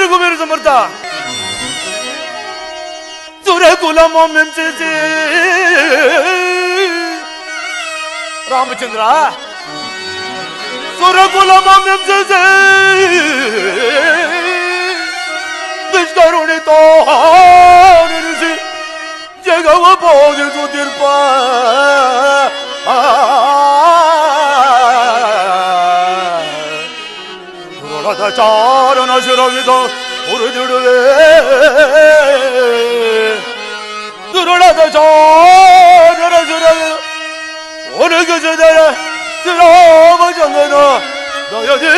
ಕುಬೇರ ಸಮರ್ಥ ಸುರಕುಲ ಮೆಂಚಿಸಿ ರಾಮಚಂದ್ರ ಸುರಕುಲ ಮೆಂಚಿಸಿ ದುಷ್ಕರುಣಿತೋ ನಿಲ್ಲಿಸಿ ಜಗವ ಬೋಧಿಸುತ್ತಿರ್ಪ ದುರುಳದ ಚಾರಣ ಶಿರವಿದ ಉರಿದಿಡುವೆ ದುರುಳದ ಚಾರಣ ಶಿರವಿದ ಒಣಗಿಸಿದರೆ ಶ್ರೀರಾಮಚಂದ್ರನ ದಯದಿ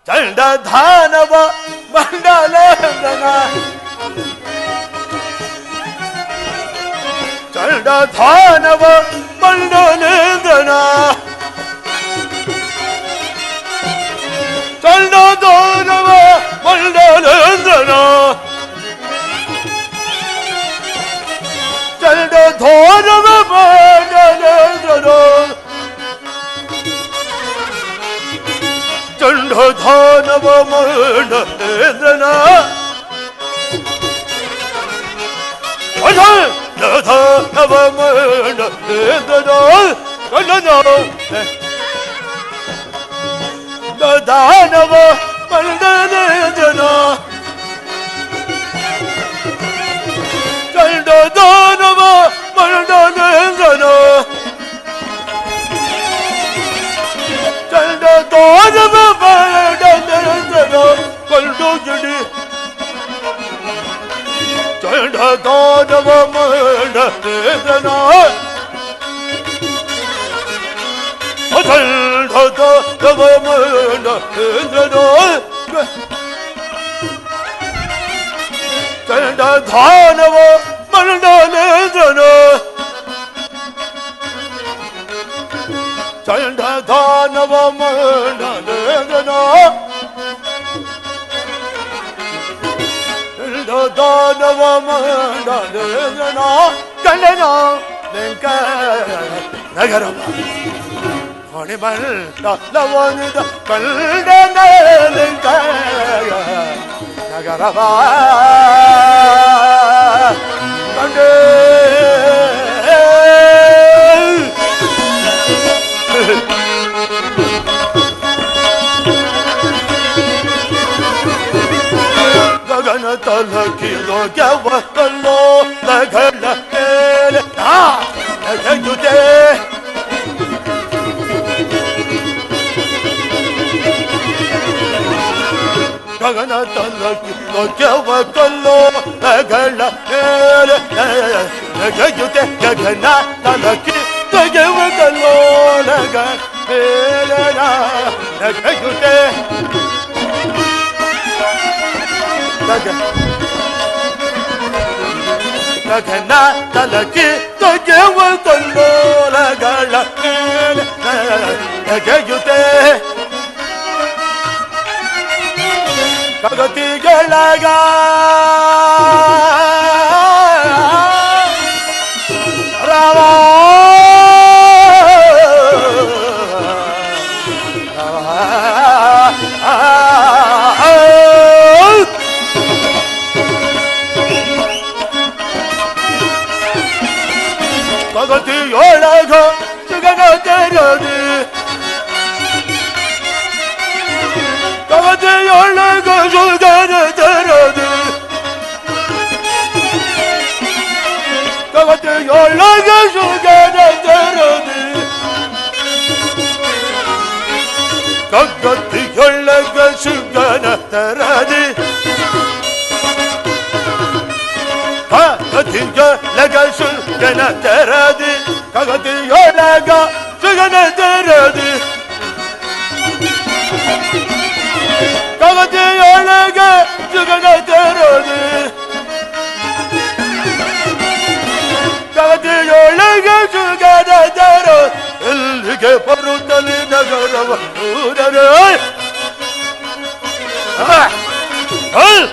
ಚಂಡ ಧಾನವ ಮಂಡಲೇಂದ್ರನ ಚಂಡ ಧಾನವ ಮಂಡಲೇಂದ್ರನ ಚಂಡ ಧಾನವ ಮಂಡಲೇಂದ್ರನ ಚಂಡ ಧಾನವ ಮಂಡಲೇಂದ್ರನ ಚಂಡಧಾನವ ಮಂಡಲೇಂದ್ರನ ಚಂಡಧಾನವ ಮಂಡಲೇಂದ್ರನ ದಾನವ ಮಂಡಲೇಂದ್ರನ ಚಂಡಧಾನವ ಮಂಡಲೇಂದ್ರನ ಚಂಡಧಾನವ ಮಂಡಲೇಂದ್ರನ ಕೊಂಡು ಗಿಡಿ ಚಂಡಧಾನವ ಮಂಡಲೇಂದ್ರನ ಚಂಡಧಾನವ ಮಂಡಲೇಂದ್ರನ ಚಂಡಧಾನವ ಮಂಡಲೇಂದ್ರನ ಚಂಡಧಾನವ ಮಂಡಲೇಂದ್ರನ ಚಂಡಧಾನವ ಮಂಡಲೇಂದ್ರನ ಕಳ್ಳನ ಲೆಂಕ ನಗರವ ಹೊಣೆಬಂದ ಕಳ್ಳನ ಲೆಂಕ ನಗರವ ಕಂಡೇ ಗಗನ ತಲಕಿಲೋ ಗೆವಕಲ್ಲೋ ನಗನ ಮೇಲೆ ನಡೆಯುತ್ತೆ ಗಗನ ತಲಕಿಲೋ ಗೆವಕಲ್ಲೋ ನಗನ ಮೇಲೆ ನಡೆಯುತ್ತೆ ಗಗನ ತಲಕಿ ಗೆವಕಲ್ಲೋ ನಗ ಮೇಲೆ ನಡೆಯುತ್ತೆ ಗಗನ ತಲಕಿ ತೊಗೆವ ಕೊಂಡೋಲಗಳ ಮೇಲೆ ನಡೆಯುತ್ತೆ ಪ್ರಗತಿಗಳಗ ರಾಮ ಪ್ರಗತಿಯೊಳಗ ಜಗನ ತೆರದಿ ಪ್ರಗತಿಯೊಳಗ ಜಗನ ತೆರದಿ ಪ್ರಗತಿಯೊಳಗ ಜಗನ ತೆರದಿ ಪ್ರಗತಿಯೊಳಗ ಜಗನ ತೆರದಿ ಪ್ರಗತಿಯೊಳಗ ಜಗನ ತೆರದಿ ಪ್ರಗತಿಯೊಳಗ ಜಗನ ತೆರದಿ ಪ್ರಗತಿಯೊಳಗ ಜಗನ ತೆರದಿ ಪ್ರಗತಿಯೊಳಗ ಜಗನ ತೆರ ಎಲ್ಲಿಗೆ ಬರುತ್ತಲಿ ನಗರ ನಗರವ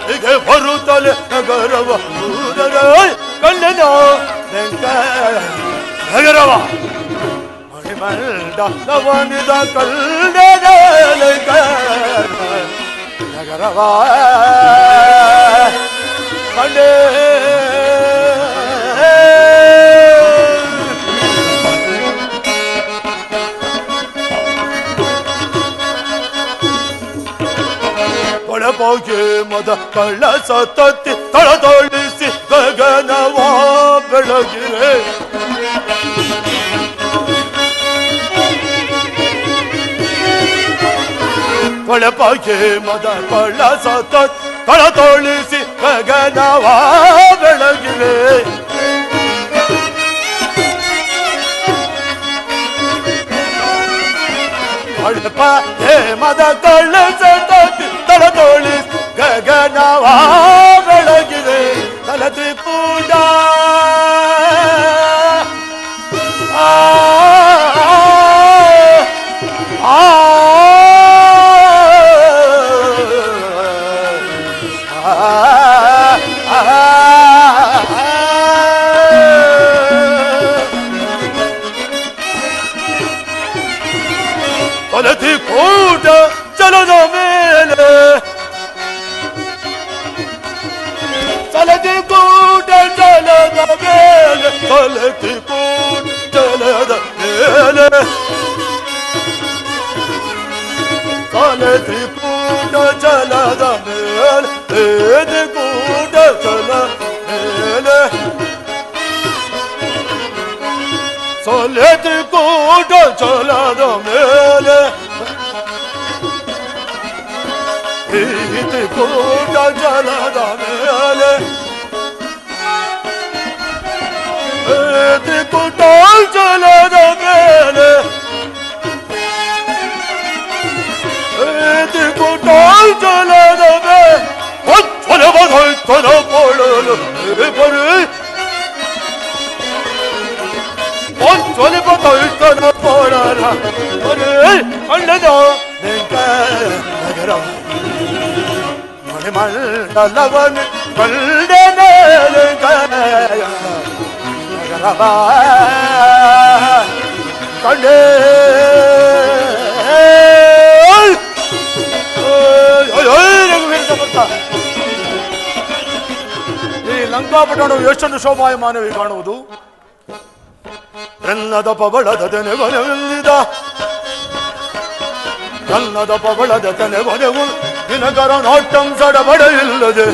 ಹೀಗೆ ಬರುತ್ತಲೆ ನಗರವ ಕಳ್ಳನ ನಗರವ ಮಣಿಮಂಡಲವನಿದ ಕಳ್ಳನ ನಗರವ ಕಂಡೇ ಒಳಪೋಗೆ ಮದ ಕಳ್ಳ ಸತತ್ತಿ ತಳದೊಳಿಸಿ ಗಗನವ ಬೆಳಗಿರೆ ಒಳಪೋಗೆ ಮದ ಕಳ್ಳ ಸತತ್ ತಳದೊಳಿಸಿ ಗಗನವ ಬೆಳಗಿರೆ ಒಳಪ ಮದ ಕಳ್ಳ ಸತತ್ ತಳದೊಳಿಸಿ ಗಗನವ ಬೆಳಗಿದೆ ತಲತಿ ಕೂಡ ತಲತಿ ಕೂಡ ಚಲದ ಮೇಲೆ ತಲತಿ ಕೂಡ ಚಲದ ಮೇಲೆ ತಲತಿ ಕೂಡ ಚಲದ ಮೇಲೆ ತಲತಿ ಕೂಡ ಚಲದ ಮೇಲೆ ತಲತಿ ಕೂಡ ಚಲ ಮೇಲೆ ತಲತಿ ಕೂಡ ಚಲದ ಮೇಲೆ ಕೂಡ ಜಲದ ಮೇಲೆ ಕೂಡ ಜಲದ ಮೇಲೆ ಕೂಡ ಜಲದ ಮೇಲೆ ಹೊತ್ತನ ಪೊಳಲು ಬರೀ ಹೊತ್ತನ ಪೊಳಲ ಬರೀ ಕಳ್ಳದ ನಗರ ಮಣಿಮಂಡಲವನು ಕಳ್ಳನ ನಗರವ ಕಳ್ಳೇ ಈ ಲಂಕಾಪಟ್ಟಣವು ಎಷ್ಟೊಂದು ಶೋಭಾಯಮಾನವೇ ಕಾಣುವುದು. ಎನ್ನದ ಪವಳದ ತೆನೆಗೊನೆವಿಲ್ಲದ ಕನ್ನದ ಪವಳದ ತೆನೆಗೊನೆವು ದಿನಕರ ನಾಟ್ಯಂ ಸಡಬಡ ಇಲ್ಲದೆ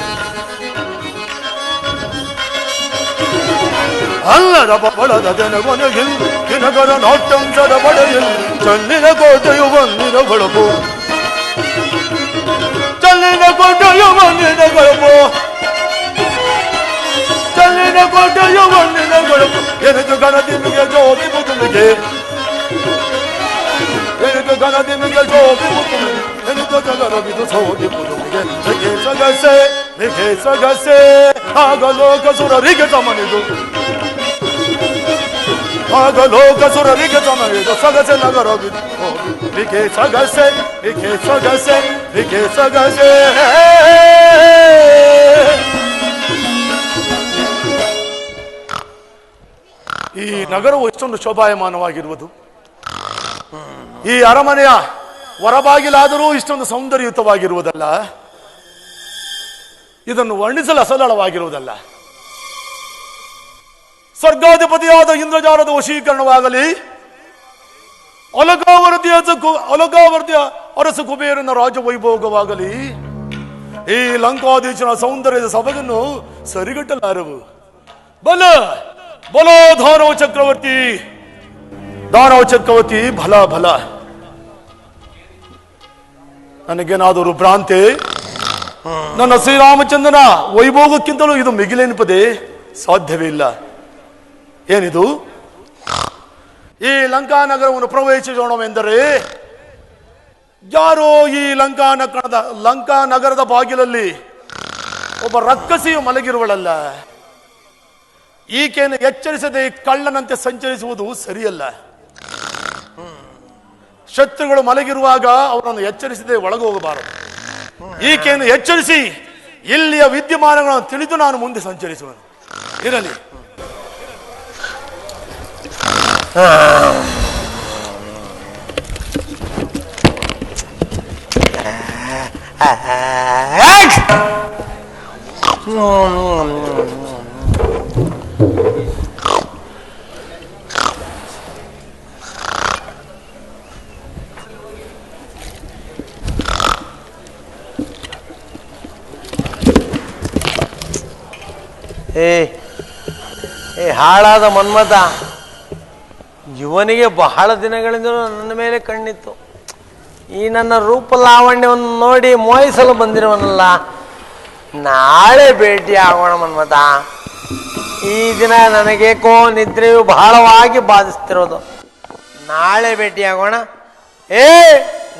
ಅಲ್ಲದ ಪವಳದ ತೆನೆಗೊನೆಗಿಲ್ಲ ದಿನಕರ ನಾಟ್ಯಂ ಸಡಬಡ ಇಲ್ಲ ಚನ್ನಿನ ಕೋಟೆಯು ಬಂದಿನ ಬಳಪು ಚಲ್ಲಿನ ಕೋಟೆಯು ಬಂದಿನ ಬಳಪು ಚಲ್ಲಿನ ಕೋಟೆಯು ಬಂದಿನ ಬಳಪು ಎನದು ಗಣತಿಮಿಗೆ ಜೋಬಿ ಮುದುಮಿಗೆ ಎನದು ಗಣತಿಮಿಗೆ ಜೋಬಿ ಮುದುಮಿಗೆ ಎನದು ಗಗರಬಿದು ಸೋದಿ ಮುದುಮಿಗೆ ಮಿಗೆ ಸಗಸೆ ಆಗ ಲೋಕ ಸುರರಿಗೆ ಸಮನಿದು ಆಗ ಲೋಕ ಸುರರಿಗೆ ಸಮನಿದು ಸಗಸೆ ನಗರಬಿದು ಮಿಗೆ ಸಗಸೆ ಈ ನಗರವು ಎಷ್ಟೊಂದು ಶೋಭಾಯಮಾನವಾಗಿರುವುದು. ಈ ಅರಮನೆಯ ಹೊರಬಾಗಿಲಾದರೂ ಇಷ್ಟೊಂದು ಸೌಂದರ್ಯಯುತವಾಗಿರುವುದಲ್ಲ, ಇದನ್ನು ವರ್ಣಿಸಲು ಅಸರಳವಾಗಿರುವುದಲ್ಲ. ಸ್ವರ್ಗಾಧಿಪತಿಯಾದ ಇಂದ್ರಜಾಲದ ವಶೀಕರಣವಾಗಲಿ, ಅಲಗಾವರ್ತಿಯ ಅರಸು ಕುಬೇರನ ರಾಜವೈಭೋಗವಾಗಲಿ, ಈ ಲಂಕಾಧೀಶನ ಸೌಂದರ್ಯದ ಸೊಬಗನ್ನು ಸರಿಗಟ್ಟಲಾರವು. ಬಲ ದಾನವ ಚಕ್ರವರ್ತಿ ಬಲ ನನಗೇನಾದರೂ ಭ್ರಾಂತಿ? ನನ್ನ ಶ್ರೀರಾಮಚಂದ್ರನ ವೈಭೋಗಕ್ಕಿಂತಲೂ ಇದು ಮಿಗಿಲೆನಿಪದೆ ಸಾಧ್ಯವೇ ಇಲ್ಲ. ಏನಿದು? ಈ ಲಂಕಾ ನಗರವನ್ನು ಪ್ರವೇಶಿಸೋಣವೆಂದರೆ ಯಾರೋ ಈ ಲಂಕಾ ನಗರದ ಬಾಗಿಲಲ್ಲಿ ಒಬ್ಬ ರಕ್ಕಸಿಯು ಮಲಗಿರುವಳಲ್ಲ. ಈಕೆಯನ್ನು ಎಚ್ಚರಿಸದೆ ಕಳ್ಳನಂತೆ ಸಂಚರಿಸುವುದು ಸರಿಯಲ್ಲ. ಶತ್ರುಗಳು ಮಲಗಿರುವಾಗ ಅವರನ್ನು ಎಚ್ಚರಿಸದೆ ಒಳಗೆ ಹೋಗಬಾರದು. ಈಕೆಯನ್ನು ಎಚ್ಚರಿಸಿ ಇಲ್ಲಿಯ ವಿದ್ಯಮಾನಗಳನ್ನು ತಿಳಿದು ನಾನು ಮುಂದೆ ಸಂಚರಿಸುವನು. ಇರಲಿ. ಹಾಳಾದ ಮನ್ಮಥ, ಇವನಿಗೆ ಬಹಳ ದಿನಗಳಿಂದ ನನ್ನ ಮೇಲೆ ಕಣ್ಣಿತ್ತು. ಈ ನನ್ನ ರೂಪ ಲಾವಣ್ಯವನ್ನು ನೋಡಿ ಮೋಹಿಸಲು ಬಂದಿರುವನಲ್ಲ. ನಾಳೆ ಭೇಟಿ ಆಗೋಣ ಮನ್ಮಥ. ಈ ದಿನ ನನಗೇಕೋ ನಿದ್ರೆಯು ಬಹಳವಾಗಿ ಬಾಧಿಸ್ತಿರೋದು. ನಾಳೆ ಭೇಟಿ ಆಗೋಣ.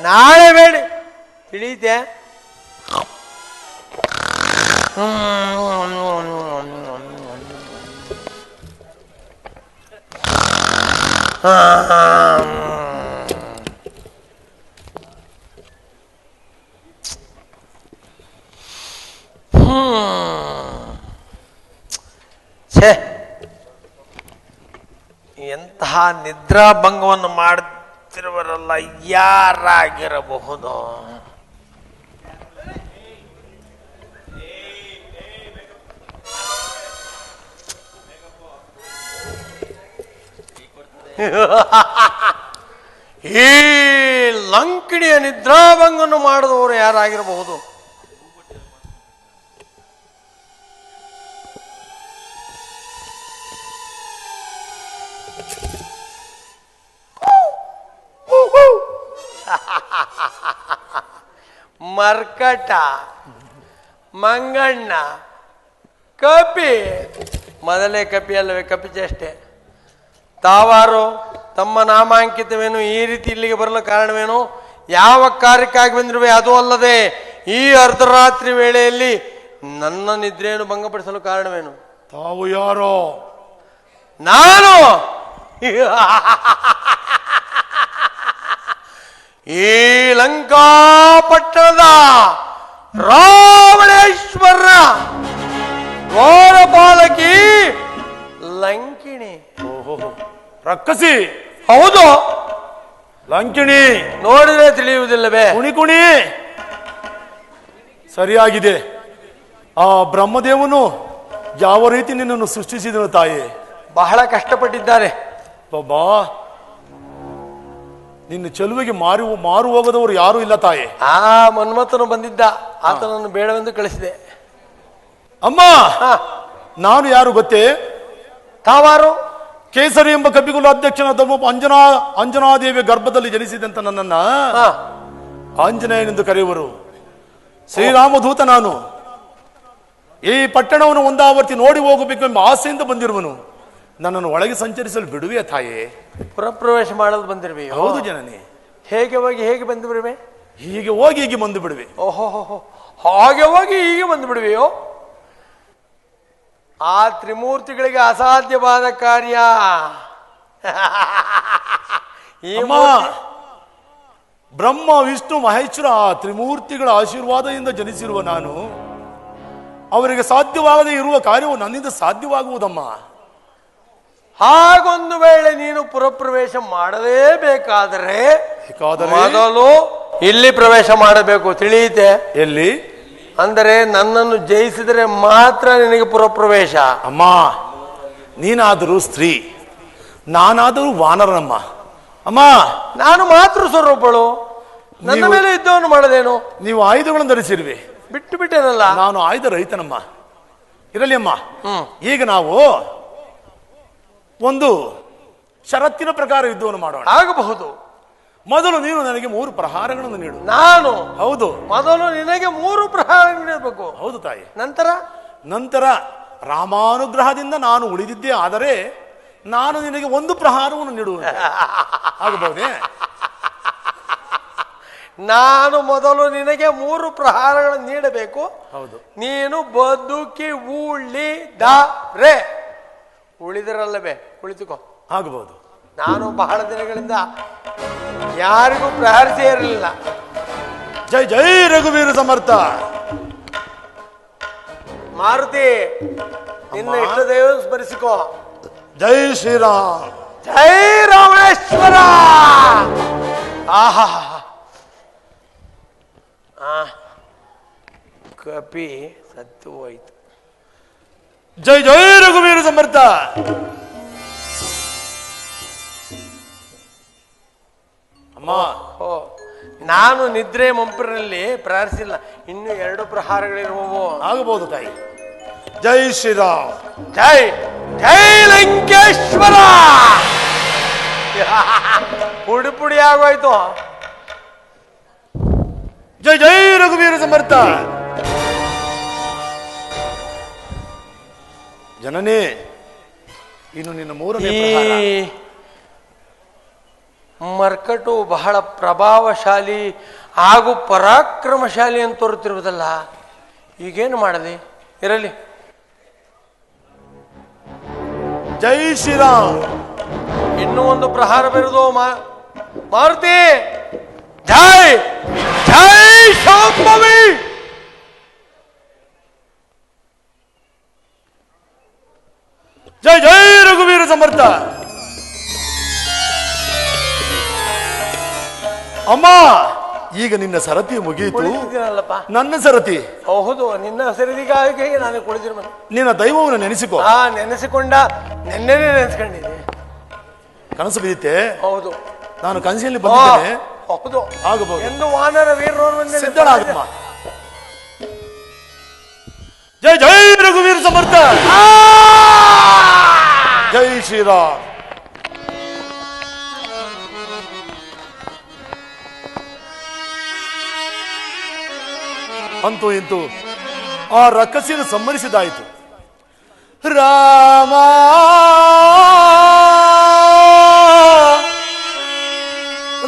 ನಾಳೆ ಬೇಡಿ ತಿಳಿತೆ. ಛೇ, ಎಂತಹ ನಿದ್ರಾಭಂಗವನ್ನು ಮಾಡುತ್ತಿರುವರಲ್ಲ, ಯಾರಾಗಿರಬಹುದು? ಈ ಲಂಕಿಣಿಯ ನಿದ್ರಾಭಂಗವನ್ನು ಮಾಡಿದವರು ಯಾರಾಗಿರಬಹುದು? ಮರ್ಕಟ, ಮಂಗಣ್ಣ, ಕಪಿ. ಮೊದಲೇ ಕಪಿ ಅಲ್ಲವೇ? ಕಪಿ ಚೇಷ್ಟೆ. ತಾವಾರು ತಮ್ಮ ನಾಮಾಂಕಿತವೇನು? ಈ ರೀತಿ ಇಲ್ಲಿಗೆ ಬರಲು ಕಾರಣವೇನು? ಯಾವ ಕಾರ್ಯಕ್ಕಾಗಿ ಬಂದಿರುವೆ? ಅದು ಅಲ್ಲದೆ ಈ ಅರ್ಧರಾತ್ರಿ ವೇಳೆಯಲ್ಲಿ ನನ್ನ ನಿದ್ರೆಯನ್ನು ಭಂಗಪಡಿಸಲು ಕಾರಣವೇನು? ತಾವು ಯಾರೋ? ನಾನು ಈ ಲಂಕಾಪಟ್ಟಣದ ರಾವಣೇಶ್ವರ ದ್ವಾರಪಾಲಕಿ ಲಂಕಿಣಿ. ರಕ್ಕಸಿ? ಹೌದು, ಲಂಕಿಣಿ. ನೋಡಿದ್ರೆ ತಿಳಿಯುವುದಿಲ್ಲವೇ? ಕುಣಿ ಸರಿಯಾಗಿದೆ. ಆ ಬ್ರಹ್ಮದೇವನು ಯಾವ ರೀತಿ ನಿನ್ನನ್ನು ಸೃಷ್ಟಿಸಿದನು ತಾಯಿ? ಬಹಳ ಕಷ್ಟಪಟ್ಟಿದ್ದಾರೆ ಬಾಬಾ. ನಿನ್ನ ಚೆಲುವಿಗೆ ಮಾರು ಹೋಗದವರು ಯಾರು ಇಲ್ಲ ತಾಯಿ. ಆ ಮನ್ಮಥನು ಬಂದಿದ್ದ, ಆತನನ್ನು ಬೇಡವೆಂದು ಕಳಿಸಿದೆ. ಅಮ್ಮ, ನಾನು ಯಾರು ಗೊತ್ತೇ? ತಾವಾರು? ಕೇಸರಿ ಎಂಬ ಕಪಿಕುಲ ಅಧ್ಯಕ್ಷನ ಧರ್ಮ ಅಂಜನಾದೇವಿಯ ಗರ್ಭದಲ್ಲಿ ಜನಿಸಿದಂತ ನನ್ನನ್ನ ಆಂಜನೇಯನೆಂದು ಕರೆಯುವರು. ಶ್ರೀರಾಮದೂತ ನಾನು. ಈ ಪಟ್ಟಣವನ್ನು ಒಂದಾವರ್ತಿ ನೋಡಿ ಹೋಗಬೇಕೆಂಬ ಆಸೆಯಿಂದ ಬಂದಿರುವನು. ನನ್ನನ್ನು ಒಳಗೆ ಸಂಚರಿಸಲು ಬಿಡುವೆ ತಾಯೇ? ಪುರಪ್ರವೇಶ ಮಾಡಲು ಬಂದಿರುವೆ? ಹೌದು ಜನನಿ. ಹೇಗೆ ಹೋಗಿ ಹೇಗೆ ಬಂದು ಬಿಡುವೆ? ಹೀಗೆ ಹೋಗಿ ಹೀಗೆ ಬಂದು ಬಿಡುವೆ. ಓಹೋ, ಹಾಗೆ ಹೋಗಿ ಹೀಗೆ ಬಂದು ಬಿಡುವೆಯೋ? ಆ ತ್ರಿಮೂರ್ತಿಗಳಿಗೆ ಅಸಾಧ್ಯವಾದ ಕಾರ್ಯ. ಬ್ರಹ್ಮ ವಿಷ್ಣು ಮಹೇಶ್ವರ ಆ ತ್ರಿಮೂರ್ತಿಗಳ ಆಶೀರ್ವಾದದಿಂದ ಜನಿಸಿರುವ ನಾನು, ಅವರಿಗೆ ಸಾಧ್ಯವಾಗದೇ ಇರುವ ಕಾರ್ಯವು ನನ್ನಿಂದ ಸಾಧ್ಯವಾಗುವುದಮ್ಮ. ಹಾಗೊಂದು ವೇಳೆ ನೀನು ಪುರಪ್ರವೇಶ ಮಾಡಲೇಬೇಕಾದರೆ ಮೊದಲು ಇಲ್ಲಿ ಪ್ರವೇಶ ಮಾಡಬೇಕು, ತಿಳಿಯುತ್ತೆ? ಎಲ್ಲಿ? ಅಂದರೆ ನನ್ನನ್ನು ಜಯಿಸಿದರೆ ಮಾತ್ರ ನಿನಗೆ ಪುರಪ್ರವೇಶ. ಅಮ್ಮ, ನೀನಾದರೂ ಸ್ತ್ರೀ, ನಾನಾದರೂ ವಾನರನಮ್ಮ. ಅಮ್ಮ, ನಾನು ಮಾತೃ ಸ್ವರೂಪಳು, ನನ್ನ ಮೇಲೆ ಯುದ್ಧವನ್ನು ಮಾಡದೇನು? ನೀವು ಆಯುಧಗಳನ್ನು ಧರಿಸಿರುವೆ, ಬಿಟ್ಟು ಬಿಟ್ಟೇನಲ್ಲ. ನಾನು ಆಯುಧ ರಹಿತನಮ್ಮ. ಇರಲಿ ಅಮ್ಮ. ಈಗ ನಾವು ಒಂದು ಷರತ್ತಿನ ಪ್ರಕಾರ ಯುದ್ಧವನ್ನು ಮಾಡೋಣ. ಆಗಬಹುದು. ಮೊದಲು ನೀನು ನನಗೆ 3 ಪ್ರಹಾರಗಳನ್ನು ನೀಡು. ನಾನು? ಹೌದು. ಮೊದಲು ನಿನಗೆ 3 ಪ್ರಹಾರ ನೀಡಬೇಕು. ಹೌದು ತಾಯಿ. ನಂತರ ರಾಮಾನುಗ್ರಹದಿಂದ ನಾನು ಉಳಿದಿದ್ದೇ ಆದರೆ ನಾನು ನಿನಗೆ 1 ಪ್ರಹಾರವನ್ನು ನೀಡುವ ಆಗಬಹುದೇ? ನಾನು ಮೊದಲು ನಿನಗೆ 3 ಪ್ರಹಾರಗಳನ್ನು ನೀಡಬೇಕು. ಹೌದು. ನೀನು ಬದುಕಿ ಉಳಿದರೆ ಉಳಿದರಲ್ಲವೇ? ಕುಳಿತುಕೋ. ಆಗಬಹುದು. ನಾನು ಬಹಳ ದಿನಗಳಿಂದ ಯಾರಿಗೂ ಪ್ರಹರಿಸೇ ಇರಲಿಲ್ಲ. ಜೈ ಜೈ ರಘುವೀರ ಸಮರ್ಥ. ಮಾರುತಿ, ನಿನ್ನ ಇಷ್ಟ ದೈವ ಸ್ಮರಿಸಿಕೋ. ಜೈ ಶ್ರೀರಾಮ್. ಜೈ ರಾಮೇಶ್ವರ. ಆಹಾ, ಕಪಿ ಸತ್ತು ಹೋಯ್ತು. ಜೈ ಜೈ ರಘುವೀರ ಸಮರ್ಥ. ಅಮ್ಮ, ಓ, ನಾನು ನಿದ್ರೆ ಮಂಪಿನಲ್ಲಿ ಪ್ರಾರ್ಥಿಸಿಲ್ಲ. ಇನ್ನು 2 ಪ್ರಹಾರಗಳಿರುವವು. ಆಗಬಹುದು ತಾಯಿ. ಜೈ ಶ್ರೀರಾಮ್. ಜೈ ಜೈ ಲಂಕೇಶ್ವರ. ಪುಡಿ ಪುಡಿ ಆಗೋಯ್ತು. ಜೈ ಜೈ ರಘುವೀರ ಸಮರ್ಥ. ಜನನೇ, ಇನ್ನು ನಿನ್ನ 3ನೇ ಪ್ರಹಾರ. ಮರ್ಕಟು ಬಹಳ ಪ್ರಭಾವಶಾಲಿ ಹಾಗೂ ಪರಾಕ್ರಮಶಾಲಿ ಅಂತ ತೋರುತ್ತಿರುವುದಲ್ಲ, ಈಗೇನು ಮಾಡಲಿ? ಇರಲಿ. ಜೈ ಶ್ರೀರಾಮ್. ಇನ್ನೂ 1 ಪ್ರಹಾರ ಬರುವುದು. ಮಾರುತಿ, ಜೈ ಜೈ ಶಾಂಭವಿ. ಜೈ ಜೈ ರಘುವೀರ ಸಮರ್ಥ. ಅಮ್ಮ, ಈಗ ನಿನ್ನ ಸರತಿ ಮುಗಿಯಿತು. ಕುಳಿತಿದ್ದೀನಲ್ಲಪ್ಪ. ನನ್ನ ಸರತಿ. ಹೌದು, ನಿನ್ನ ಸರಿದಿಗಾಗಿ ನಾನು ಕುಳಿತಿರ. ನಿನ್ನ ದೈವವನ್ನು ನೆನೆಸಿಕೊ. ನೆನೆಸಿಕೊಂಡ, ನೆನ್ನೆನೆ ನೆನೆಸ್ಕೊಂಡಿದ್ದೆ. ಕನಸು ಬಿದ್ದಿತ್ತೆ. ಹೌದು, ನಾನು ಕನಸಿನಲ್ಲಿ ಬಂದಿದ್ದೇನೆ. ಹೌದು, ಆಗಬಹುದು. ಎಂದು ವಾನರ ವೀರರು ಸಿದ್ಧಳಾಗಮ್ಮ. ಜೈ ಜೈ ರಘುವೀರ ಸಮರ್ಥ. ಜೈ ಶ್ರೀರಾಮ್. ಅಂತೂ ಇಂತೂ ಆ ರಕ್ಕಸಿನ ಸಂಹರಿಸಿದಾಯಿತು. ರಾಮ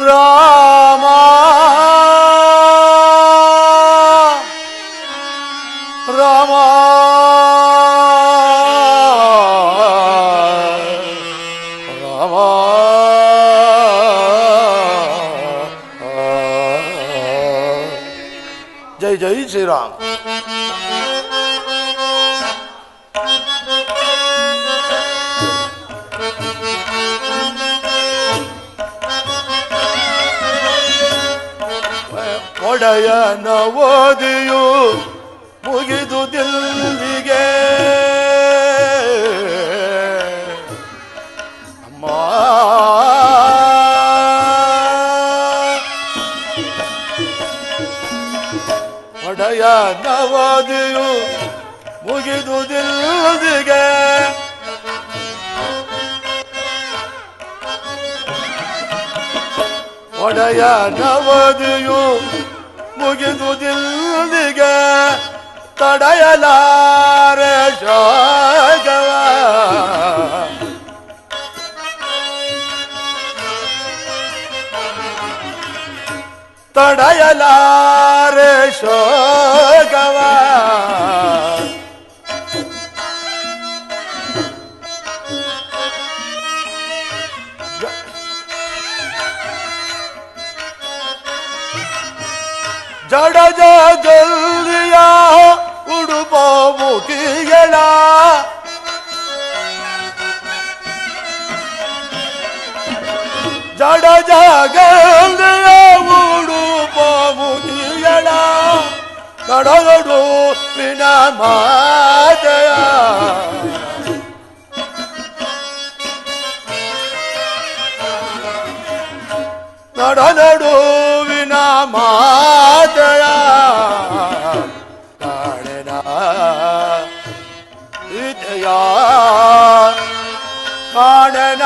ರಾಮ ರಾಮ ರಾಮ. ಜೈ ಜೈ ಶ್ರೀರಾಮ್. ಒಡೆಯನ ಓದಿಯು ಮುಗಿದು ದಿಲ್ಲಿಗೆ ಅಮ್ಮ. ಒಡೆಯನ ಓದಿಯು ಮುಗಿದು ದಿಲ್ಲಿಗೆ ಒಡೆಯನ ಓದಿಯು ಮುಗಿದು ದಿಲ್ಲಿಗೆ ತಡೆಯಲಾರೆ ಶೋಕವ. ತಡೆಯಲಾರೆ ಶೋಕವ. ಜಡ ಜಗಲ್ಲಿಯ ಉಡುಪ ಮುಖಿಗಳ ಜಡ ಜಗಲ್ಲಿಯ ಉಡುಪ ಮುಖಿಗಳ ನಡಗಡು ವಿನ ಮಾತೆಯ ನಡುವಿನ ಮಾತೆಯ ಕಾಣೆನ ಇದೆಯ ಕಾಣೆನ.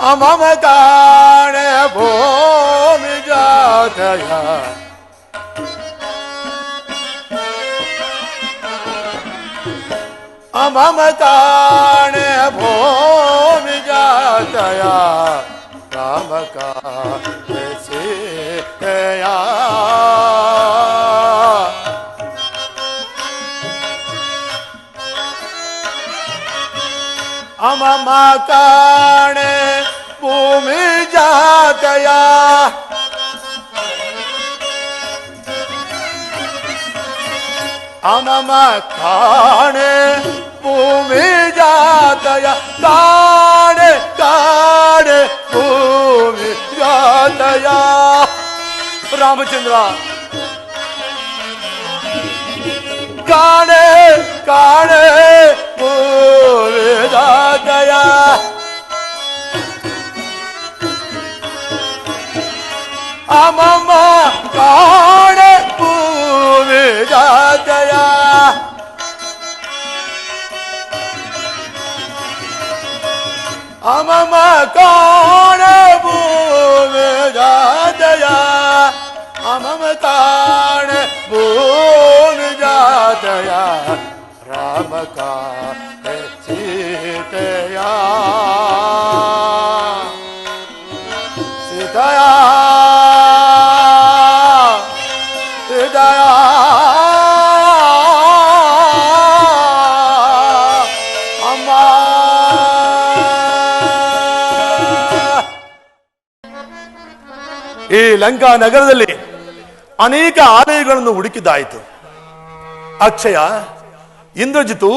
ಅಮಮ ಕಾಣೆ ಭೂಮಿ ಜಾತಯ ಅಮಮ ಕಾಣೆ ಭೂಮಿ ಜಾತಯ ರಾಮ ಕಾಯ. ಅಮಮ ಕಾಣೆ ಭೂಮಿ ಜಾತಯ ಅಮಮ ಕಾಣೆ ಭೂಮಿ ಜಾತಯ ಕಾಣೆ ಕಾಣೆ ಭೂಮಿ ಜಾತಯ ರಾಮಚಂದ್ರ ಕಾಣೆ ಕಾಣೆ ಭೂಮಿ ಜಾತಯ ಅಮಮ ಕಾಣೆ ಭೂಮಿ ಜಾತಯ ಅಮಮ ಕಾಣೆ ಭೂಮಿ ಜಾತಯ ಅಮಮ ಕಾಣೆ ಭೂಮಿ ಜಾತಯ ರಾಮ ಕಾಣೆ ಸೀತೆಯ ಸೀತೆಯ ಸೀತೆಯ ಅಮ್ಮ ಈ ಲಂಕಾ ನಗರದಲ್ಲಿ ಅನೇಕ ಆಲಯಗಳನ್ನು ಹುಡುಕಿದ್ದಾಯಿತು. ಅಕ್ಷಯ, ಇಂದ್ರಜಿತು,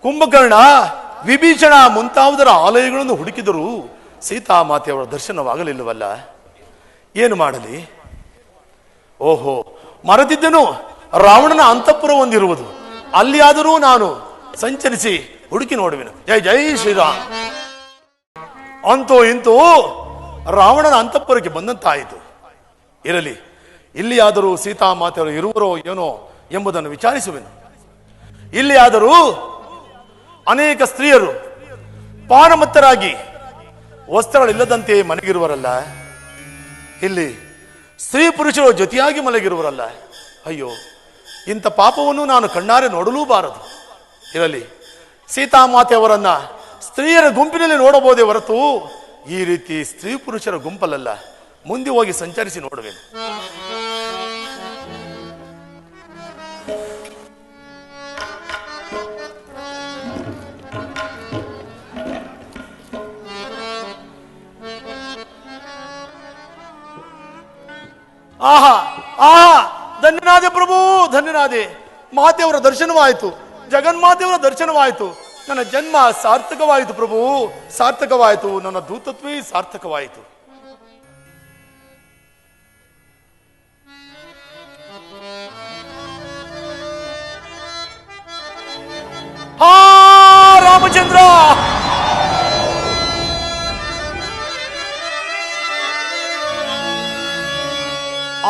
ಕುಂಭಕರ್ಣ, ವಿಭೀಷಣ ಮುಂತಾದರ ಆಲಯಗಳನ್ನು ಹುಡುಕಿದರೂ ಸೀತಾಮಾತೆಯವರ ದರ್ಶನವಾಗಲಿಲ್ಲವಲ್ಲ. ಏನು ಮಾಡಲಿ? ಓಹೋ, ಮರೆತಿದ್ದನು ರಾವಣನ ಅಂತಃಪುರ ಹೊಂದಿರುವುದು. ಅಲ್ಲಿಯಾದರೂ ನಾನು ಸಂಚರಿಸಿ ಹುಡುಕಿ ನೋಡುವೆನು. ಜೈ ಜೈ ಶ್ರೀರಾಮ್. ಅಂತೂ ಇಂತೂ ರಾವಣನ ಅಂತಃಪುರಕ್ಕೆ ಬಂದಂತಾಯಿತು. ಇರಲಿ, ಇಲ್ಲಿಯಾದರೂ ಸೀತಾಮಾತೆಯವರು ಇರುವರೋ ಏನೋ ಎಂಬುದನ್ನು ವಿಚಾರಿಸುವೆನು. ಇಲ್ಲಿಯಾದರೂ ಅನೇಕ ಸ್ತ್ರೀಯರು ಪಾನಮತ್ತರಾಗಿ ವಸ್ತ್ರಗಳಿಲ್ಲದಂತೆ ಮಲಗಿರುವರಲ್ಲ. ಇಲ್ಲಿ ಸ್ತ್ರೀ ಪುರುಷರು ಜೊತೆಯಾಗಿ ಮಲಗಿರುವರಲ್ಲ. ಅಯ್ಯೋ, ಇಂಥ ಪಾಪವನ್ನು ನಾನು ಕಣ್ಣಾರೆ ನೋಡಲೂಬಾರದು. ಇರಲಿ, ಸೀತಾಮಾತೆಯವರನ್ನ ಸ್ತ್ರೀಯರ ಗುಂಪಿನಲ್ಲಿ ನೋಡಬಹುದೇ ಹೊರತು ಈ ರೀತಿ ಸ್ತ್ರೀ ಪುರುಷರ ಗುಂಪಲ್ಲ. ಮುಂದೆ ಹೋಗಿ ಸಂಚರಿಸಿ ನೋಡುವೆನು. ಆಹಾ ಆಹಾ, ಧನ್ಯನಾದೆ ಪ್ರಭು, ಧನ್ಯನಾದೆ. ಮಾತೆಯವರ ದರ್ಶನವಾಯಿತು, ಜಗನ್ಮಾತೆಯವರ ದರ್ಶನವಾಯಿತು. ನನ್ನ ಜನ್ಮ ಸಾರ್ಥಕವಾಯಿತು ಪ್ರಭು, ಸಾರ್ಥಕವಾಯಿತು. ನನ್ನ ದೂತತ್ವೇ ಸಾರ್ಥಕವಾಯಿತು. ಹಾ ರಾಮಚಂದ್ರ,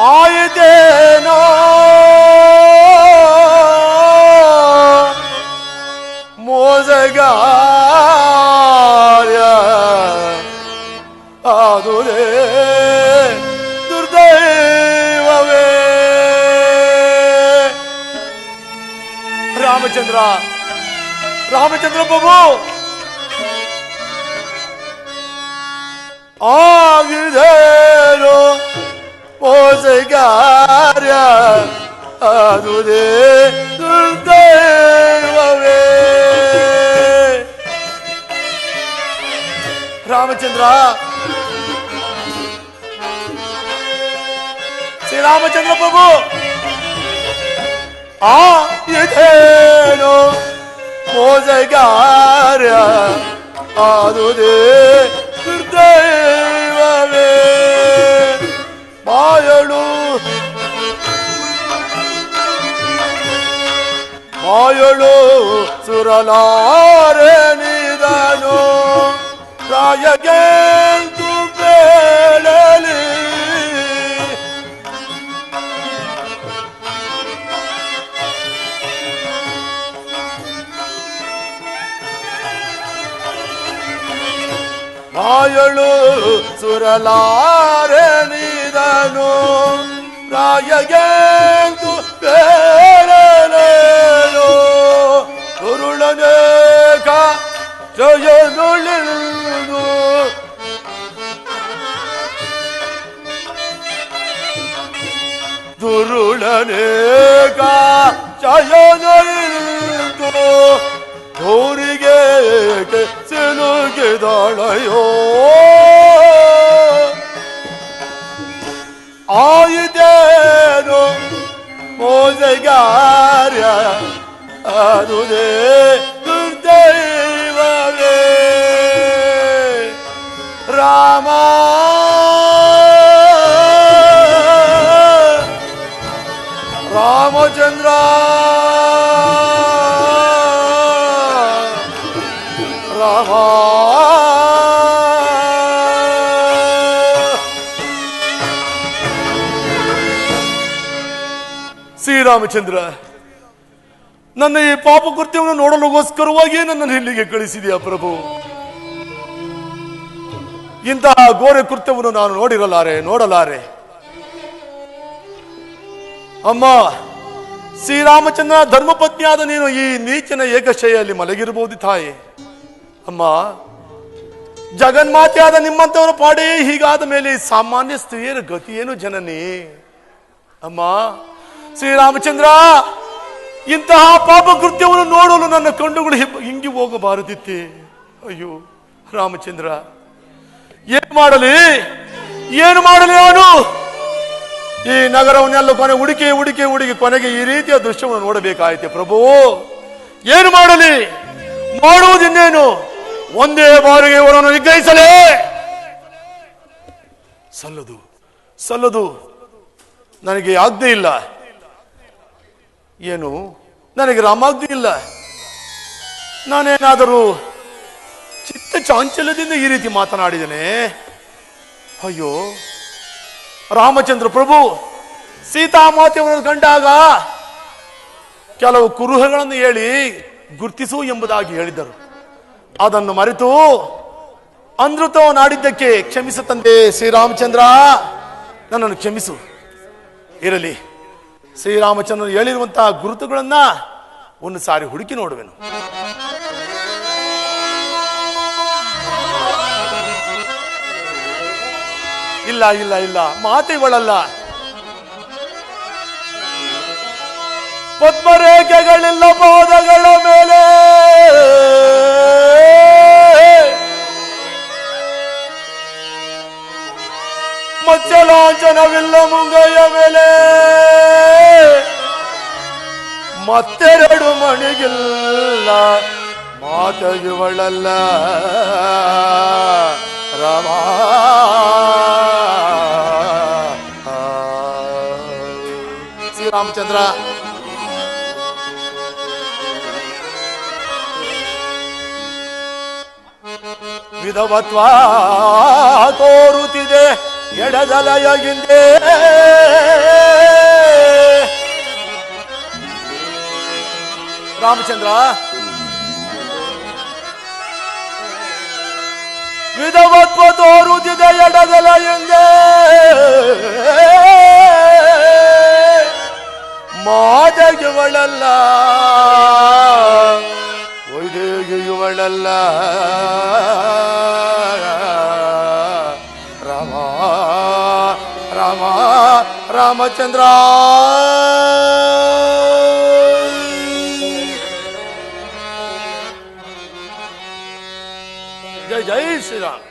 ಆಯಿತೇನೋ ಮೋಸಗಾರ್ಯ, ಆದುದೇ ದುರ್ದೈವವೇ. ರಾಮಚಂದ್ರ, ರಾಮಚಂದ್ರ ಪ್ರಭು, ಆಗಿದೇನೋ ಮೋಸಗಾರ್ಯ, ಆದುದೇ ದುರ್ದೈವವೇ. ರಾಮಚಂದ್ರ, ಶ್ರೀರಾಮಚಂದ್ರ ಪ್ರಭು, ಇದೇನೋ ಮೋಸಗಾರ್ಯ, ಆದುದೇ ದುರ್ದೈವವೇ. ಮಾಯಳು ಮಾಯಳು ಸುರಲಾರೆನಿದನು, ರಾಯಗೆಂದು ಬೇಳಲಿ. ಮಾಯಳು ಸುರಲಾರೆನಿದನು, ರಾಯಗೆಂದು ಬೇಳಲೇನು. ದುರುಳನೇಕ ಜಯನುಳಿದು, ದುರುಳನೇಕ ಜಯನುಳಿದು. ಬಿಟ್ಟು ಊರಿಗೆ ಸಿಲುಕಿದಳಯೋ ಆಯಿತೇನು ಮೋಸಗಾರ್ಯ ಅದುದೇ ದುರ್ದೈವವೇ ರಾಮ ರಾಮಚಂದ್ರ ರಾಮ ಶ್ರೀರಾಮಚಂದ್ರ, ನನ್ನ ಈ ಪಾಪ ಕೃತ್ಯವನ್ನು ನೋಡಲುಗೋಸ್ಕರವಾಗಿಯೇ ನನ್ನನ್ನು ಇಲ್ಲಿಗೆ ಕಳಿಸಿದೆಯಾ ಪ್ರಭು? ಇಂತಹ ಘೋರ ಕೃತ್ಯವನ್ನು ನಾನು ನೋಡಲಾರೆ. ಅಮ್ಮ, ಶ್ರೀರಾಮಚಂದ್ರ ಧರ್ಮಪತ್ನಿಯಾದ ನೀನು ಈ ನೀಚನ ಏಕಶೈಯಲ್ಲಿ ಮಲಗಿರಬಹುದು ತಾಯಿ. ಅಮ್ಮ, ಜಗನ್ಮಾತೆಯಾದ ನಿಮ್ಮಂತವರ ಪಾಡೇ ಹೀಗಾದ ಮೇಲೆ ಸಾಮಾನ್ಯ ಸ್ತ್ರೀಯರ ಗತಿಯೇನು ಜನನಿ? ಅಮ್ಮ ಶ್ರೀರಾಮಚಂದ್ರ, ಇಂತಹ ಪಾಪ ಕೃತ್ಯವನ್ನು ನೋಡಲು ನನ್ನ ಕಣ್ಣುಗಳು ಹಿಂಗಿ ಹೋಗಬಾರದಿತ್ತೆ. ಅಯ್ಯೋ ರಾಮಚಂದ್ರ, ಏನು ಮಾಡಲಿ ಅವನು? ಈ ನಗರವನ್ನೆಲ್ಲ ಹುಡುಕಿ ಕೊನೆಗೆ ಈ ರೀತಿಯ ದೃಶ್ಯವನ್ನು ನೋಡಬೇಕಾಯಿತೆ ಪ್ರಭು. ಏನು ಮಾಡಲಿ? ಮಾಡುವುದಿನ್ನೇನು? ಒಂದೇ ಬಾರಿಗೆ ಇವರನ್ನು ನಿಗ್ರಹಿಸಲೇ ಸಲ್ಲದು. ನನಗೆ ಆಜ್ಞೆ ಇಲ್ಲ. ಏನು? ನನಗೆ ರಾಮಾಜ್ಞೆ ಇಲ್ಲ. ನಾನೇನಾದರೂ ಚಿತ್ತ ಚಾಂಚಲ್ಯದಿಂದ ಈ ರೀತಿ ಮಾತನಾಡಿದ್ದೇನೆ? ಅಯ್ಯೋ ರಾಮಚಂದ್ರ ಪ್ರಭು, ಸೀತಾಮಾತೆಯನ್ನು ಕಂಡಾಗ ಕೆಲವು ಕುರುಹಗಳನ್ನು ಹೇಳಿ ಗುರ್ತಿಸು ಎಂಬುದಾಗಿ ಹೇಳಿದ್ದರು. ಅದನ್ನು ಮರೆತು ಅನೃತವನ್ನಾಡಿದ್ದಕ್ಕೆ ಕ್ಷಮಿಸು ತಂದೆ ಶ್ರೀರಾಮಚಂದ್ರ, ನನ್ನನ್ನು ಕ್ಷಮಿಸು. ಇರಲಿ, ಶ್ರೀರಾಮಚಂದ್ರನು ಹೇಳಿರುವಂತಹ ಗುರುತುಗಳನ್ನ ಒಂದು ಸಾರಿ ಹುಡುಕಿ ನೋಡುವೆನು. ಇಲ್ಲ, ಮಾತೆ ಇವಳಲ್ಲ. ಪದ್ಮರೇಖೆಗಳಿಲ್ಲ ಪಾದಗಳ ಮೇಲೆ, ಮತ್ಸ್ಯಲಾಂಛನವಿಲ್ಲ ಮುಂಗೈಯ ಮೇಲೆ, ಮತ್ತೆರಡು ಮಣಿಗಿಲ್ಲ ಮಾತೆಯವಳಲ್ಲ ರಾಮ. ಶ್ರೀರಾಮಚಂದ್ರ, ವಿಧವತ್ವ ತೋರುತ್ತಿದೆ ಎಡದಲಯಗಿಂದೆ, ರಾಮಚಂದ್ರ ವಿಧವತ್ವ ತೋರುತ್ತಿದೆ ಎಡದಲಯಂದೆ, ಮಾದಗಿವಳಲ್ಲ ಒಯ್ದೇಗಿಯುವಳಲ್ಲ ರಾಮಚಂದ್ರ. ಜೈ ಶ್ರೀರಾಮ್.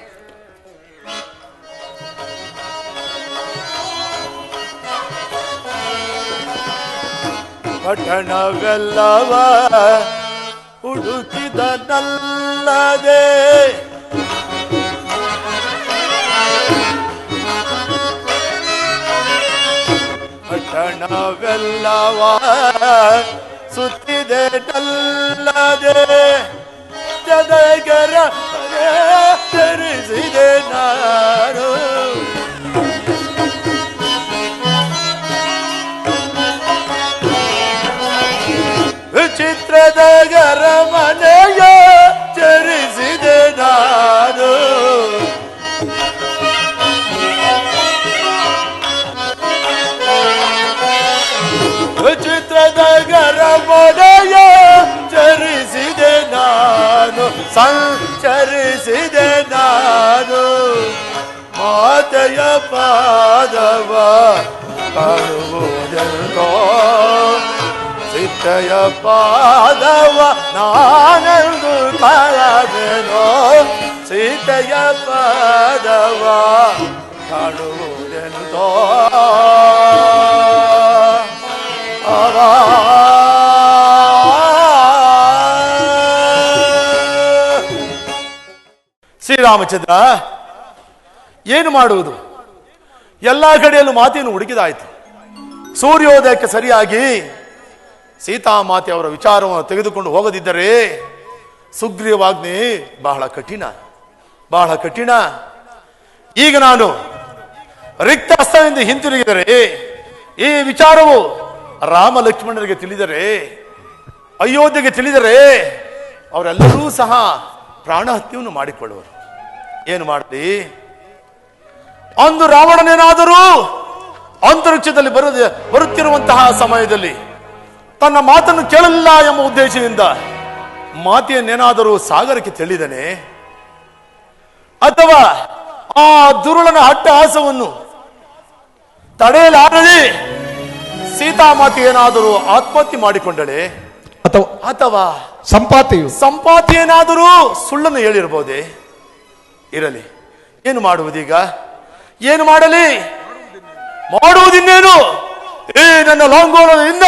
ಪಟ್ಟಣವೆಲ್ಲವ ಹುಡುಕಿದನಲ್ಲದೆ, ಪಟ್ಟಣವೆಲ್ಲವ ಸುತ್ತಿದೆನಲ್ಲದೆ, ಜದಗರ ಧರಿಸಿದೆ ನಾನು. ವಿಚಿತ್ರದಗರ ಮನೆಯ ಚರಿಸಿದೆ ನಾನು. ವಿಚಿತ್ರದಗರ ಮನೆಯ ಚರಿಸಿದೆ ನಾನು, ಸಂಚರಿಸಿದೆ ನಾನು. ಮಾತೆಯ ಪಾದವ ಕಾಣುವುದೆಲ್ಲೋ ಸಿದ್ಧ ಸೀತೆಯ ಪಾದವ ನಾನೆಂದು ಕಾಣಬೇನೋ ಸೀತೆಯ ಪಾದವ ಕಾಣುವುದೆಂದೋ ಶ್ರೀರಾಮಚಂದ್ರ ಏನು ಮಾಡುವುದು? ಎಲ್ಲ ಕಡೆಯಲ್ಲೂ ಮಾತೆಯನ್ನು ಹುಡುಕಿದಾಯಿತು. ಸೂರ್ಯೋದಯಕ್ಕೆ ಸರಿಯಾಗಿ ಸೀತಾಮಾತೆ ಅವರ ವಿಚಾರವನ್ನು ತೆಗೆದುಕೊಂಡು ಹೋಗದಿದ್ದರೆ ಸುಗ್ರೀವಾಜ್ಞೆ ಬಹಳ ಕಠಿಣ, ಬಹಳ ಕಠಿಣ. ಈಗ ನಾನು ರಿಕ್ತ ಹಸ್ತದಿಂದ ಹಿಂತಿರುಗಿದರೆ ಈ ವಿಚಾರವು ರಾಮ ಲಕ್ಷ್ಮಣರಿಗೆ ತಿಳಿದರೆ, ಅಯೋಧ್ಯೆಗೆ ತಿಳಿದರೆ ಅವರೆಲ್ಲರೂ ಸಹ ಪ್ರಾಣಹತ್ಯೆಯನ್ನು ಮಾಡಿಕೊಳ್ಳುವರು. ಏನು ಮಾಡಲಿ? ಅಂದು ರಾವಣನೇನಾದರೂ ಅಂತರಿಕ್ಷದಲ್ಲಿ ಬರುತ್ತಿರುವಂತಹ ಸಮಯದಲ್ಲಿ ತನ್ನ ಮಾತನ್ನು ಕೇಳಲಿಲ್ಲ ಎಂಬ ಉದ್ದೇಶದಿಂದ ಮಾತೆಯನ್ನೇನಾದರೂ ಸಾಗರಕ್ಕೆ ತೆಳಿದನೆ, ಅಥವಾ ಆ ದುರುಳನ ಹಟ್ಟಹಾಸವನ್ನು ತಡೆಯಲಾರದೆ ಸೀತಾಮಾತೆ ಏನಾದರೂ ಆತ್ಮಹತ್ಯೆ ಮಾಡಿಕೊಂಡಳೆ, ಅಥವಾ ಸಂಪಾತಿ ಏನಾದರೂ ಸುಳ್ಳನ್ನು ಹೇಳಿರಬಹುದೇ? ಇರಲಿ, ಏನು ಮಾಡುವುದೀಗ? ಏನು ಮಾಡಲಿ? ಮಾಡುವುದಿನ್ನೇನು? ಈ ನನ್ನ ಲಂಗೋಲದಿಂದ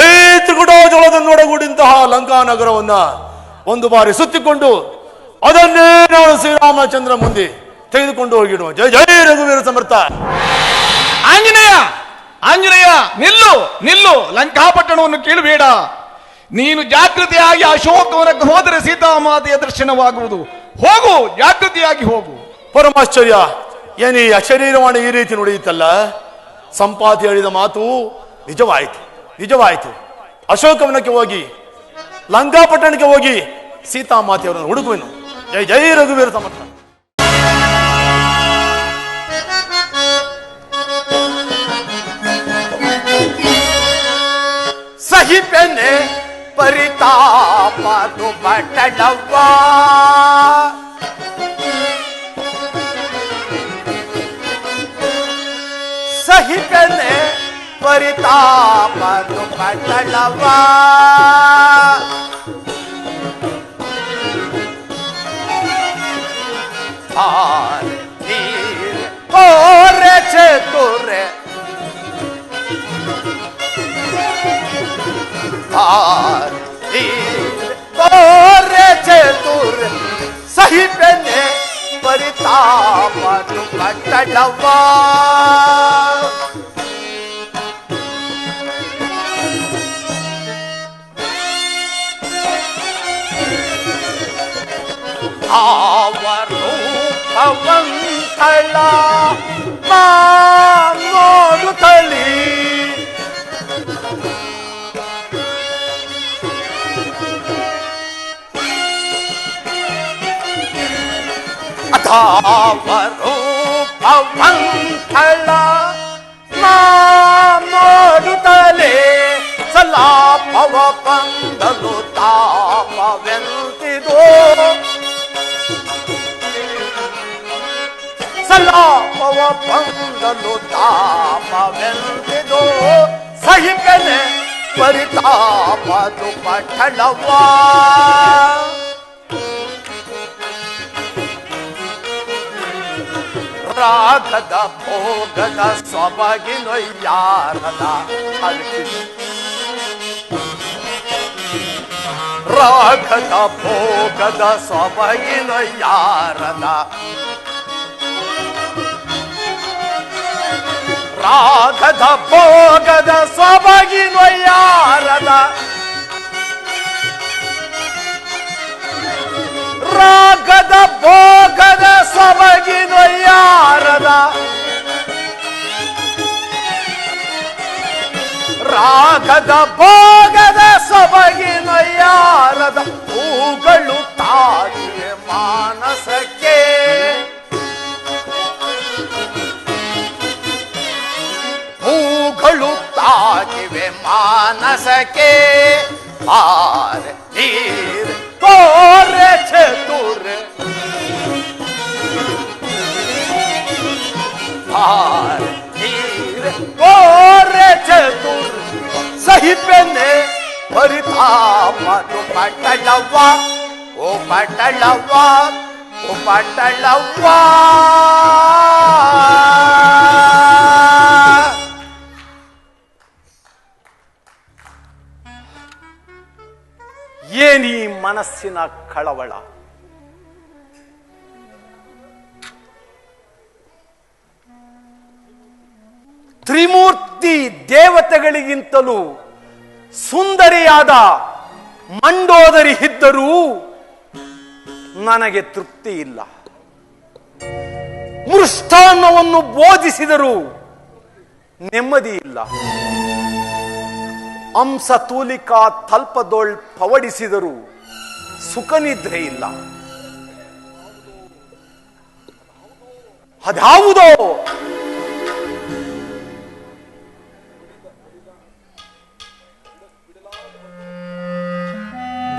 ಈ ತ್ರಿಕುಟಾಚಲದನ್ನೊಡಗೂಡಿದಂತಹ ಲಂಕಾ ನಗರವನ್ನ ಒಂದು ಬಾರಿ ಸುತ್ತಿಕೊಂಡು ಅದನ್ನೇ ನಾನು ಶ್ರೀರಾಮಚಂದ್ರ ಮುಂದೆ ತೆಗೆದುಕೊಂಡು ಹೋಗಿಡುವ. ಜಯ ಜಯ ರಘುವೀರ ಸಮರ್ಥ. ಆಂಜನೇಯ, ಆಂಜನೇಯ, ನಿಲ್ಲು ನಿಲ್ಲು! ಲಂಕಾಪಟ್ಟಣವನ್ನು ಕೇಳಬೇಡ. ನೀನು ಜಾಗೃತಿಯಾಗಿ ಅಶೋಕವನಕ್ಕೆ ಹೋದರೆ ಸೀತಾಮಾತೆಯ ದರ್ಶನವಾಗುವುದು. ಹೋಗು, ಜಾಗೃತಿಯಾಗಿ ಹೋಗು. ಪರಮಾಶ್ಚರ್ಯ, ಏನಿ ಅಶರೀರವಾಣಿ ಈ ರೀತಿ ನುಡಿಯುತ್ತಲ್ಲ. ಸಂಪಾತಿ ಹೇಳಿದ ಮಾತು ನಿಜವಾಯಿತು, ನಿಜವಾಯಿತು. ಅಶೋಕವನಕ್ಕೆ ಹೋಗಿ, ಲಂಕಾಪಟ್ಟಣಕ್ಕೆ ಹೋಗಿ ಸೀತಾಮಾತೆಯವರನ್ನು ಹುಡುಕುವೆನು. ಜೈ ಜೈ ರಘುವೀರ ಸಮರ್ಥ. ಸಹಿಪೆನೆ ಪರಿತಾಪದು ಪಟ್ಟಣವ್ವ ಸಹಿಪೆನೆ ಪರಿತಾಪದು ಪಟ್ಟಣವ್ವ ಓರೆ ಚತುರೆ ಚತುರ್ ಸಹಿಪೆನೆ ಪರಿತಾಪದು ಪಟ್ಟಣವ್ವ ಅವರು ಪವಂತಳ ನೋಡುತ್ತಲಿ ಅವರು ಪವಂತಳ ನೋಡುತ್ತಲೇ ಸಲಾಪವ ಪಂದಲು ತಾಪವೆಂತಿದೋ ಸಲಾಪವ ಪಂದಲು ತಾಪವೆಂತಿದೋ ಸಹಿಪೆನೆ ಪರಿತಾಪದು ಪಟ್ಟಣವ್ವ ರಾಗದ ಭೋಗದ ಸೊಬಗಿನೊಯ್ಯಾರದ ರಾಗದ ಭೋಗದ ಸೊಬಗಿನೊಯ್ಯಾರದ ರಾಗದ ಭೋಗದ ಸೊಬಗಿನೊಯ್ಯಾರದ ರಾಗದ ಭೋಗದ ಸೊಬಗಿನೊಯ್ಯಾರದ ರಾಗದ ಭೋಗದ ಸೊಬಗಿನೊಯ್ಯಾರದ ಹೂಗಳು ತಾಗಿವೆ ಮಾನಸಕ್ಕೆ ಹೂಗಳು ತಾಗಿವೆ ಮಾನಸಕ್ಕೆ ಆರ ನೀರ್ ತೋರೆ ಚತುರ ಆರ ನೀರ್ ತೋರೆ ಚತುರ ಸಹಿಪೆನೆ ಪರಿತಾಪನು ಪಟಳವ್ವ ಓ ಪಟಳವ್ವ ಓ ಪಟಳವ್ವ ಏನೀ ಮನಸ್ಸಿನ ಕಳವಳ? ತ್ರಿಮೂರ್ತಿ ದೇವತೆಗಳಿಗಿಂತಲೂ ಸುಂದರಿಯಾದ ಮಂಡೋದರಿ ಇದ್ದರೂ ನನಗೆ ತೃಪ್ತಿ ಇಲ್ಲ. ಮೃಷ್ಟಾನ್ನವನ್ನು ಬೋಧಿಸಿದರೂ ನೆಮ್ಮದಿ ಇಲ್ಲ. ಅಂಶ ತೂಲಿಕಾ ತಲ್ಪದೋಳ್ ಪವಡಿಸಿದರೂ ಸುಖನಿದ್ರೆ ಇಲ್ಲ. ಅದ್ಯಾವುದೋ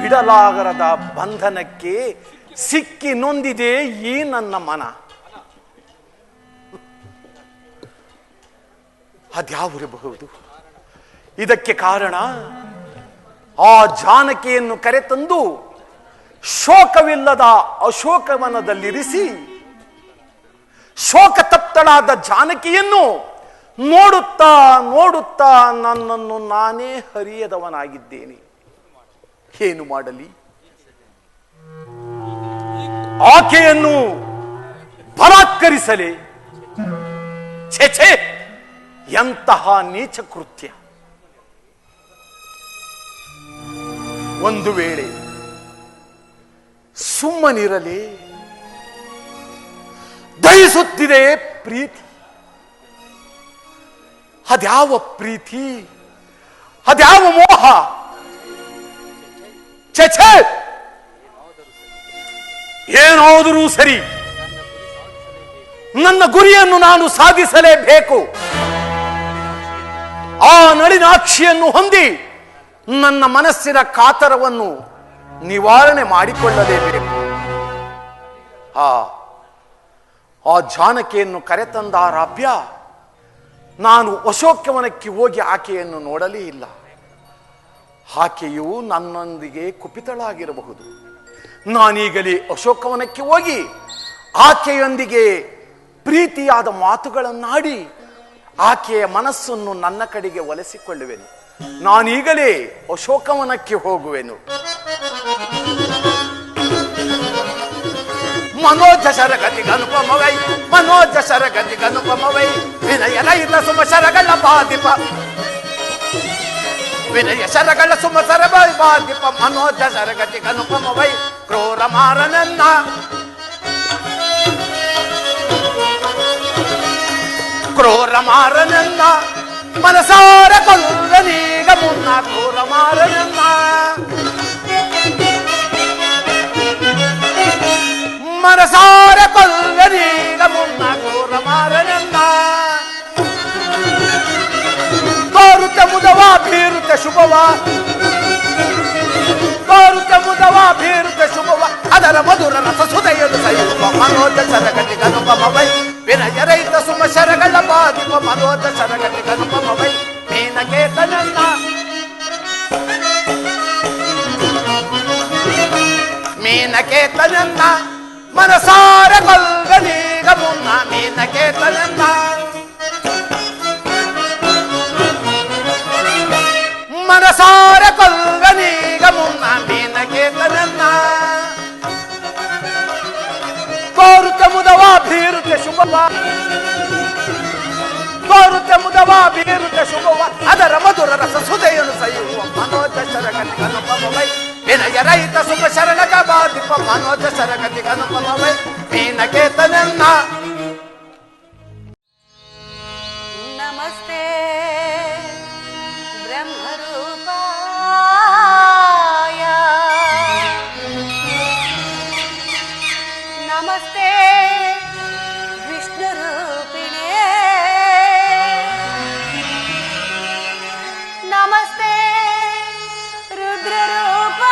ಬಿಡಲಾಗರದ ಬಂಧನಕ್ಕೆ ಸಿಕ್ಕಿ ನೊಂದಿದೆ ಈ ನನ್ನ ಮನ. ಅದ್ಯಾವಿರಬಹುದು? ಇದಕ್ಕೆ ಕಾರಣ ಆ ಜಾನಕಿಯನ್ನು ಕರೆತಂದು ಶೋಕವಿಲ್ಲದ ಅಶೋಕವನದಲ್ಲಿರಿಸಿ ಶೋಕತಪ್ತಳಾದ ಜಾನಕಿಯನ್ನು ನೋಡುತ್ತಾ ನೋಡುತ್ತಾ ನನ್ನನ್ನು ನಾನೇ ಹರಿಯದವನಾಗಿದ್ದೇನೆ. ಏನು ಮಾಡಲಿ? ಆಕೆಯನ್ನು ಬಲಾತ್ಕರಿಸಲೇ? ಛೇ, ಎಂತಹ ನೀಚ ಕೃತ್ಯ! ಒಂದು ವೇಳೆ ಸುಮ್ಮನಿರಲೇ? ದಹಿಸುತ್ತಿದೆ ಪ್ರೀತಿ. ಅದ್ಯಾವ ಪ್ರೀತಿ? ಅದ್ಯಾವ ಮೋಹ? ಛೇ, ಏನಾದರೂ ಸರಿ, ನನ್ನ ಗುರಿಯನ್ನು ನಾನು ಸಾಧಿಸಲೇಬೇಕು. ಆ ನಳಿನಾಕ್ಷಿಯನ್ನು ಹೊಂದಿ ನನ್ನ ಮನಸ್ಸಿನ ಕಾತರವನ್ನು ನಿವಾರಣೆ ಮಾಡಿಕೊಳ್ಳಲೇಬೇಕು. ಆ ಜಾನಕಿಯನ್ನು ಕರೆತಂದ ರಾಪ್ಯ ನಾನು ಅಶೋಕವನಕ್ಕೆ ಹೋಗಿ ಆಕೆಯನ್ನು ನೋಡಲೇ ಇಲ್ಲ. ಆಕೆಯು ನನ್ನೊಂದಿಗೆ ಕುಪಿತಳಾಗಿರಬಹುದು. ನಾನೀಗಲೇ ಅಶೋಕವನಕ್ಕೆ ಹೋಗಿ ಆಕೆಯೊಂದಿಗೆ ಪ್ರೀತಿಯಾದ ಮಾತುಗಳನ್ನಾಡಿ ಆಕೆಯ ಮನಸ್ಸನ್ನು ನನ್ನ ಕಡೆಗೆ ಒಲಿಸಿಕೊಳ್ಳುವೆನು. ನಾನೀಗಲೇ ಅಶೋಕವನಕ್ಕೆ ಹೋಗುವೆನು. ಮನೋಜ ಶರಗತಿಗನುಪಮವೈ, ಮನೋಜ ಶರಗತಿಗನುಪಮವೈ, ವಿನಯ ರಹಿತ ಸುಮ ಶರಗಳ ಬಾದಿಪ, ವಿನಯ ಶರಗಳ ಸುಮ ಸರಬ ಬಾದಿಪ, ಮನೋಜ ಶರಗತಿಗನುಪಮವೈ, ಕ್ರೂರ ಮಾರನನ್ನ ಕ್ರೂರ ಮಾರನನ್ನ ಮನಸಾರ ಕೊಲ್ಲನೀಗ ಮುನ್ನ, ಕ್ರೂರ ಮಾರನನ್ನ ಮನಸಾರ ಕೊಲ್ಲನೀಗ ಮುನ್ನ, ಕ್ರೂರ ಮಾರನನ್ನ ತೋರುತ್ತ ಮುದವ ಬೀರುತ್ತ ಶುಭವ, ತೋರುತ್ತ ಮುದವ ಬೀರುತ್ತ ಶುಭವ, ಅದರ ಮಧುರ ರಸ ಸುದಯದು ಸಯುವ, ಮನೋಜ ಸರಗತಿಗನುಪಮವೈ, ವಿನಯ ರಹಿತ ಸುಮ ಶರಗಳ ಬಾದಿಪ, ಮನೋಜ ಸರಗತಿಗನುಪಮವೈ, ಮೀನಕೇತನನ್ನ ಮೀನಕೇತನನ್ನ ಮನಸಾರ ಕೊಲ್ಲನೀಗ ಮುನ್ನ, ಮೀನಕೇತನನ್ನ ಮನಸಾರ ಕೊಲ್ಲನೀಗ ಮುನ್ನ, ಮೀನಕೇತನನ್ನ ತೋರುತ್ತ ಮುದವ ಬೀರುತ್ತ ಶುಭವ, ತೋರುತ್ತ ಮುದವ ಬೀರುತ್ತ ಶುಭವ, ಅದರ ಮಧುರ ರಸ ಸುದೆಯನ್ನು ಸಯುವ, ಮನೋಜ ಶರಗತಿಗನುಪಮವೈ, ವಿನಯ ರಹಿತ ಸುಖ ಶರಣಗ ಬಾದಿಪ, ಮನೋಜ ಶರಗತಿಗನುಪಮವೈ, ಮೀನಕೇತನನ್ನ ನಮಸ್ತೆ ಬ್ರಹ್ಮರೂಪಾಯ, ನಮಸ್ತೆ ವಿಷ್ಣುರೂಪಿಣೇ, ನಮಸ್ತೆ ರುದ್ರರೂಪಾಯ,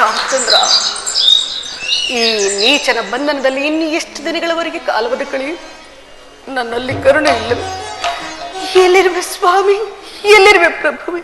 ರಾಮಚಂದ್ರ, ಈ ನೀಚನ ಬಂಧನದಲ್ಲಿ ಇನ್ನು ಎಷ್ಟು ದಿನಗಳವರೆಗೆ ಕಾಲವನ್ನು ಕಳೆಯು? ನನ್ನಲ್ಲಿ ಕರುಣೆ ಇಲ್ಲವೇ? ಎಲ್ಲಿರುವೆ ಸ್ವಾಮಿ, ಎಲ್ಲಿರುವೆ ಪ್ರಭುವೆ?